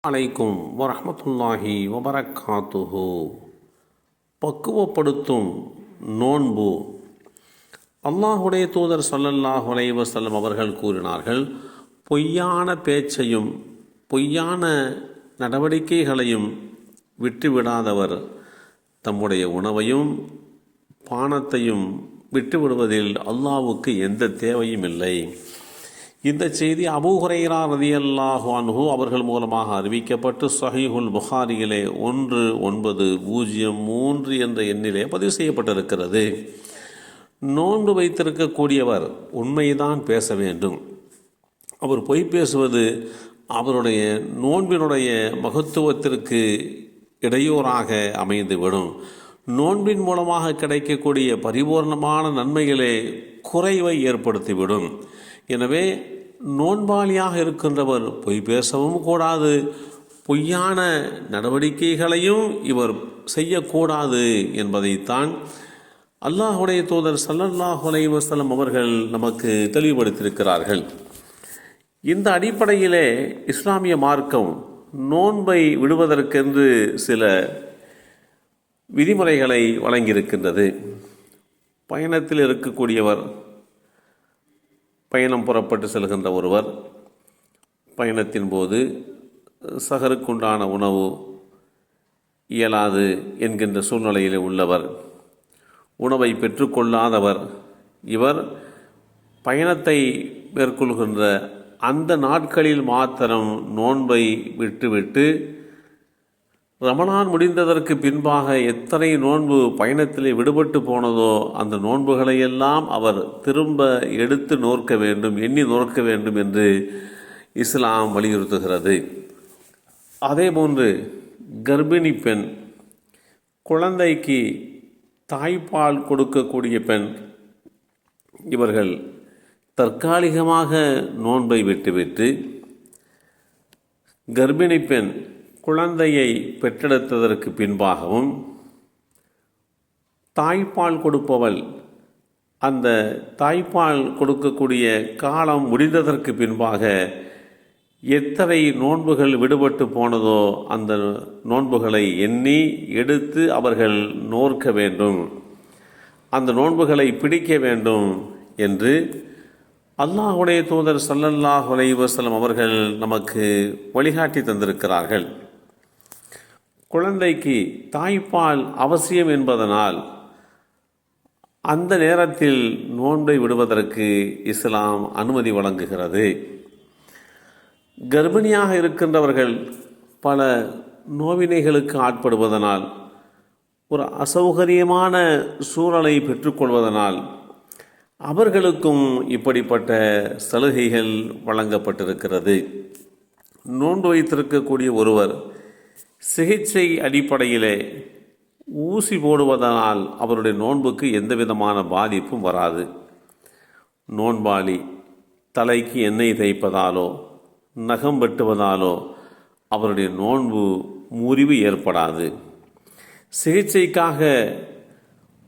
அலைக்கும் வரஹ்மத்துல்லாஹி வபரகாத்துஹு. பக்குவப்படுத்தும் நோன்பு. அல்லாஹுடைய தூதர் ஸல்லல்லாஹு அலைஹி வஸல்லம் அவர்கள் கூறினார்கள், பொய்யான பேச்சையும் பொய்யான நடவடிக்கைகளையும் விட்டுவிடாதவர் தம்முடைய உணவையும் பானத்தையும் விட்டுவிடுவதில் அல்லாஹ்வுக்கு எந்த தேவையும் இல்லை. இந்த செய்தி அபூ ஹுரைரா ரலியல்லாஹு அன்ஹு அவர்கள் மூலமாக அறிவிக்கப்பட்டு ஸஹீஹுல் புகாரியிலே 1903 என்ற எண்ணிலே பதிவு செய்யப்பட்டிருக்கிறது. நோன்பு வைத்திருக்கக்கூடியவர் உண்மைதான் பேச வேண்டும். அவர் பொய் பேசுவது அவருடைய நோன்பினுடைய மகத்துவத்திற்கு இடையூறாக அமைந்துவிடும். நோன்பின் மூலமாக கிடைக்கக்கூடிய பரிபூர்ணமான நன்மைகளே குறைவை ஏற்படுத்திவிடும். எனவே நோன்பாளியாக இருக்கின்றவர் பொய் பேசவும் கூடாது, பொய்யான நடவடிக்கைகளையும் இவர் செய்யக்கூடாது என்பதைத்தான் அல்லாஹுடைய தூதர் ஸல்லல்லாஹு அலைஹி வஸல்லம் அவர்கள் நமக்கு தெளிவுபடுத்தியிருக்கிறார்கள். இந்த அடிப்படையிலே இஸ்லாமிய மார்க்கம் நோன்பை விடுவதற்கென்று சில விதிமுறைகளை வழங்கியிருக்கின்றது. பயணத்தில் இருக்கக்கூடியவர், பயணம் புறப்பட்டு செல்கின்ற ஒருவர் பயணத்தின் போது சஹருக்குண்டான உணவு இயலாது என்கின்ற சூழ்நிலையில் உள்ளவர், உணவை பெற்றுக்கொள்ளாதவர், இவர் பயணத்தை மேற்கொள்கின்ற அந்த நாட்களில் மாத்திரம் நோன்பை விட்டுவிட்டு ரமலான் முடிந்ததற்கு பின்பாக எத்தனை நோன்பு பயணத்திலே விடுபட்டு போனதோ அந்த நோன்புகளையெல்லாம் அவர் திரும்ப எடுத்து நோக்க வேண்டும், எண்ணி நோக்க வேண்டும் என்று இஸ்லாம் வலியுறுத்துகிறது. அதேபோன்று கர்ப்பிணி பெண், குழந்தைக்கு தாய்ப்பால் கொடுக்கக்கூடிய பெண், இவர்கள் தற்காலிகமாக நோன்பை விட்டுவிட்டு கர்ப்பிணி பெண் குழந்தையை பெற்றெடுத்ததற்கு பின்பாகவும் தாய்ப்பால் கொடுப்பவள் அந்த தாய்ப்பால் கொடுக்கக்கூடிய காலம் முடிந்ததற்கு பின்பாக எத்தனை நோன்புகள் விடுபட்டு போனதோ அந்த நோன்புகளை எண்ணி எடுத்து அவர்கள் நோற்க வேண்டும், அந்த நோன்புகளை பிடிக்க வேண்டும் என்று அல்லாஹுடைய தூதர் ஸல்லல்லாஹு அலைஹி வஸல்லம் அவர்கள் நமக்கு வழிகாட்டி தந்திருக்கிறார்கள். குழந்தைக்கு தாய்ப்பால் அவசியம் என்பதனால் அந்த நேரத்தில் நோன்பை விடுவதற்கு இஸ்லாம் அனுமதி வழங்குகிறது. கர்ப்பிணியாக இருக்கின்றவர்கள் பல நோவினைகளுக்கு ஆட்படுவதனால், ஒரு அசௌகரியமான சூழலை பெற்றுக்கொள்வதனால் அவர்களுக்கும் இப்படிப்பட்ட சலுகைகள் வழங்கப்பட்டிருக்கிறது. நோன்பு வைத்திருக்கக்கூடிய ஒருவர் சிகிச்சை அடிப்படையிலே ஊசி போடுவதனால் அவருடைய நோன்புக்கு எந்த விதமான பாதிப்பும் வராது. நோன்பாளி தலைக்கு எண்ணெய் தேய்ப்பதாலோ நகம் வெட்டுவதாலோ அவருடைய நோன்பு முறிவு ஏற்படாது. சிகிச்சைக்காக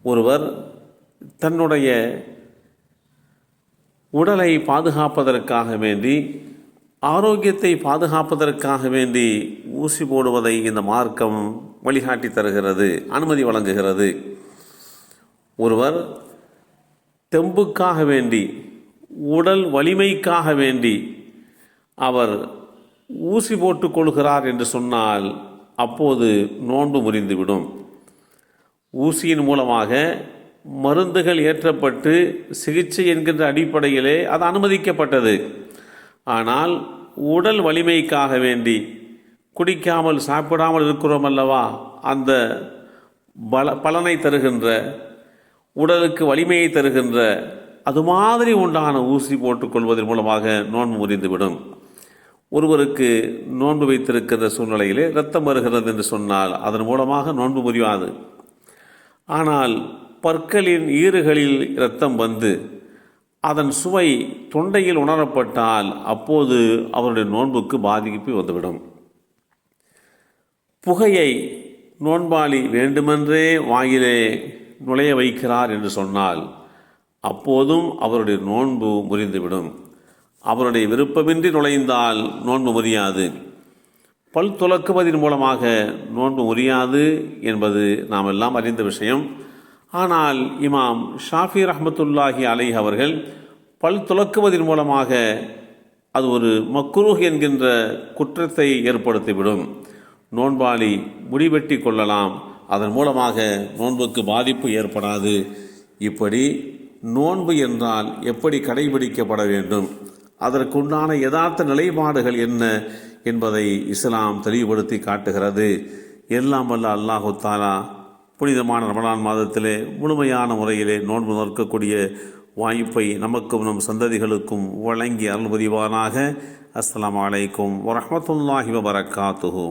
ஒருவர் தன்னுடைய உடலை பாதுகாப்பதற்காக வேண்டி, ஆரோக்கியத்தை பாதுகாப்பதற்காக வேண்டி ஊசி போடுவதை இந்த மார்க்கம் வழிகாட்டி தருகிறது, அனுமதி வழங்குகிறது. ஒருவர் தெம்புக்காக வேண்டி, உடல் வலிமைக்காக வேண்டி அவர் ஊசி போட்டுக் கொள்கிறார் என்று சொன்னால் அப்போது நோன்பு முறிந்துவிடும். ஊசியின் மூலமாக மருந்துகள் ஏற்றப்பட்டு சிகிச்சை என்கின்ற அடிப்படையிலே அது அனுமதிக்கப்பட்டது. ஆனால் உடல் வலிமைக்காக வேண்டி குடிக்காமல் சாப்பிடாமல் இருக்கிறோம் அல்லவா, அந்த பலனை தருகின்ற, உடலுக்கு வலிமையை தருகின்ற அது மாதிரி உண்டான ஊசி போட்டுக்கொள்வதன் மூலமாக நோன்பு முறிந்துவிடும். ஒருவருக்கு நோன்பு வைத்திருக்கிற சூழ்நிலையிலே இரத்தம் வருகிறது என்று சொன்னால் அதன் மூலமாக நோன்பு முறியாது. ஆனால் பற்களின் ஈறுகளில் இரத்தம் வந்து அதன் சுவை தொண்டையில் உணரப்பட்டால் அப்போது அவருடைய நோன்புக்கு பாதிப்பு வந்துவிடும். புகையை நோன்பாளி வேண்டுமென்றே வாயிலே நுழைய வைக்கிறார் என்று சொன்னால் அப்போதும் அவருடைய நோன்பு முறிந்துவிடும். அவருடைய விருப்பமின்றி நுழைந்தால் நோன்பு முறியாது. பல் துலக்குவதன் மூலமாக நோன்பு முறியாது என்பது நாம் எல்லாம் அறிந்த விஷயம். ஆனால் இமாம் ஷாஃபி ரஹ்மத்துல்லாஹி அலைஹி அவர்கள் பல் துலக்குவதன் மூலமாக அது ஒரு மக்ரூஹ் என்கின்ற குற்றத்தை ஏற்படுத்திவிடும். நோன்பாளி முடிவெட்டி கொள்ளலாம், அதன் மூலமாக நோன்புக்கு பாதிப்பு ஏற்படாது. இப்படி நோன்பு என்றால் எப்படி கடைபிடிக்கப்பட வேண்டும், அதற்குண்டான யதார்த்த நிலைப்பாடுகள் என்ன என்பதை இஸ்லாம் தெளிவுபடுத்தி காட்டுகிறது. எல்லாம் வல்ல அல்லாஹு தஆலா புனிதமான ரமலான் மாதத்திலே முழுமையான முறையிலே நோன்பு நோக்கக்கூடிய வாய்ப்பை நமக்கும் நம் சந்ததிகளுக்கும் வழங்கி அருள் புரிவானாக. அஸ்ஸலாமு அலைக்கும் வரஹ்மத்துல்லாஹி வபரகாத்துஹு.